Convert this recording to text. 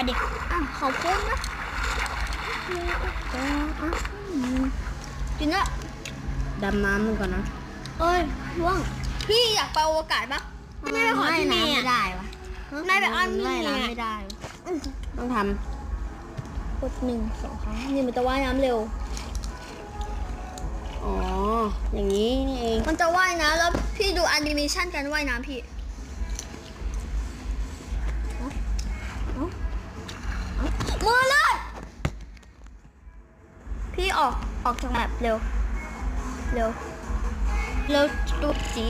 เด็กขอบคุณนะกินละดำน้ำมันก่อนนะเอ้ยล่วงพี่อยากไปอวกาศปะไม่ไปขอที่นี่ไม่ได้วะไม่ไปอ้อนพี่ ว่ายน้ำไม่ได้ต้องทกด1 2 ครั้งนี่มันจะว่ายน้ำเร็วอ๋ออย่างนี้นี่เองมันจะว่ายน้ำแล้วพี่ดูแอนิเมชันการว่ายน้ำพี่มือเลยพี่ออกจากแบบเร็วดูสี